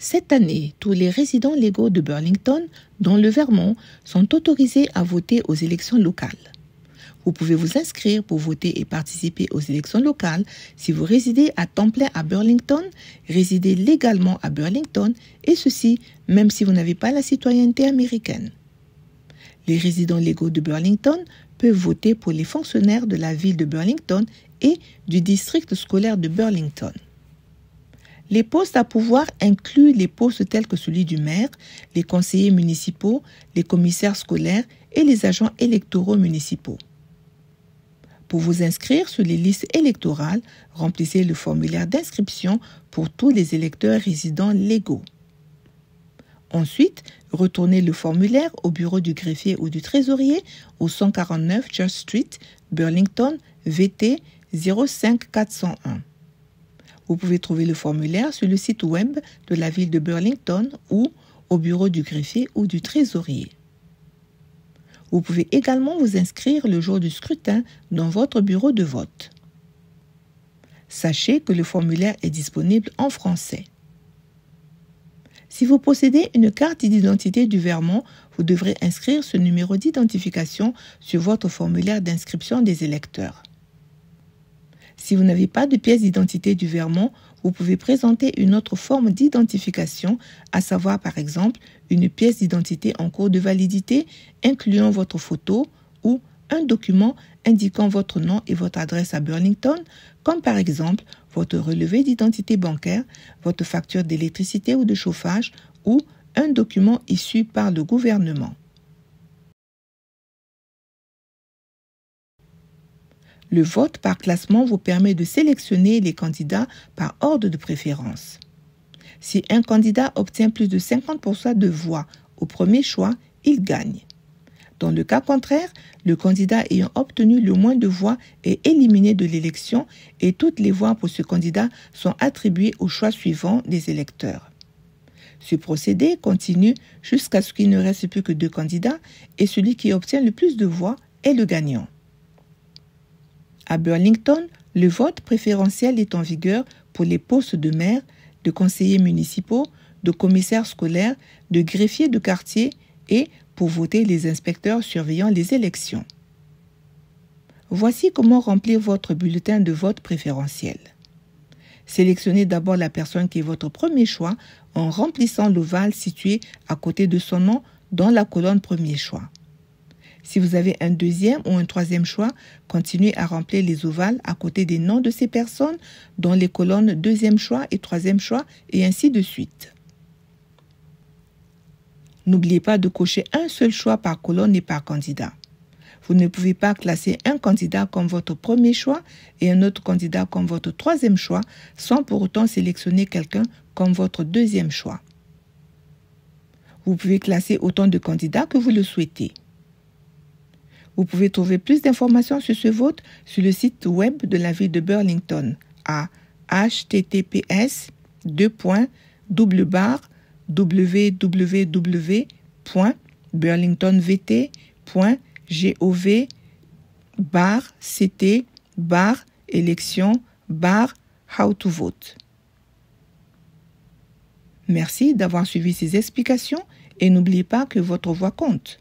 Cette année, tous les résidents légaux de Burlington, dans le Vermont, sont autorisés à voter aux élections locales. Vous pouvez vous inscrire pour voter et participer aux élections locales si vous résidez à temps plein à Burlington, résidez légalement à Burlington, et ceci même si vous n'avez pas la citoyenneté américaine. Les résidents légaux de Burlington peuvent voter pour les fonctionnaires de la ville de Burlington et du district scolaire de Burlington. Les postes à pouvoir incluent les postes tels que celui du maire, les conseillers municipaux, les commissaires scolaires et les agents électoraux municipaux. Pour vous inscrire sur les listes électorales, remplissez le formulaire d'inscription pour tous les électeurs résidents légaux. Ensuite, retournez le formulaire au bureau du greffier ou du trésorier au 149 Church Street, Burlington, VT 05401. Vous pouvez trouver le formulaire sur le site web de la ville de Burlington ou au bureau du greffier ou du trésorier. Vous pouvez également vous inscrire le jour du scrutin dans votre bureau de vote. Sachez que le formulaire est disponible en français. Si vous possédez une carte d'identité du Vermont, vous devrez inscrire ce numéro d'identification sur votre formulaire d'inscription des électeurs. Si vous n'avez pas de pièce d'identité du Vermont, vous pouvez présenter une autre forme d'identification, à savoir par exemple une pièce d'identité en cours de validité incluant votre photo ou un document indiquant votre nom et votre adresse à Burlington, comme par exemple votre relevé d'identité bancaire, votre facture d'électricité ou de chauffage ou un document issu par le gouvernement. Le vote par classement vous permet de sélectionner les candidats par ordre de préférence. Si un candidat obtient plus de 50% de voix au premier choix, il gagne. Dans le cas contraire, le candidat ayant obtenu le moins de voix est éliminé de l'élection et toutes les voix pour ce candidat sont attribuées au choix suivant des électeurs. Ce procédé continue jusqu'à ce qu'il ne reste plus que 2 candidats et celui qui obtient le plus de voix est le gagnant. À Burlington, le vote préférentiel est en vigueur pour les postes de maire, de conseillers municipaux, de commissaires scolaires, de greffiers de quartier et pour voter les inspecteurs surveillant les élections. Voici comment remplir votre bulletin de vote préférentiel. Sélectionnez d'abord la personne qui est votre premier choix en remplissant l'ovale situé à côté de son nom dans la colonne premier choix. Si vous avez un deuxième ou un troisième choix, continuez à remplir les ovales à côté des noms de ces personnes dans les colonnes deuxième choix et troisième choix et ainsi de suite. N'oubliez pas de cocher un seul choix par colonne et par candidat. Vous ne pouvez pas classer un candidat comme votre premier choix et un autre candidat comme votre troisième choix sans pour autant sélectionner quelqu'un comme votre deuxième choix. Vous pouvez classer autant de candidats que vous le souhaitez. Vous pouvez trouver plus d'informations sur ce vote sur le site web de la ville de Burlington à https://burlingtonvt.gov/ct/élection/how-to-vote. Merci d'avoir suivi ces explications et n'oubliez pas que votre voix compte.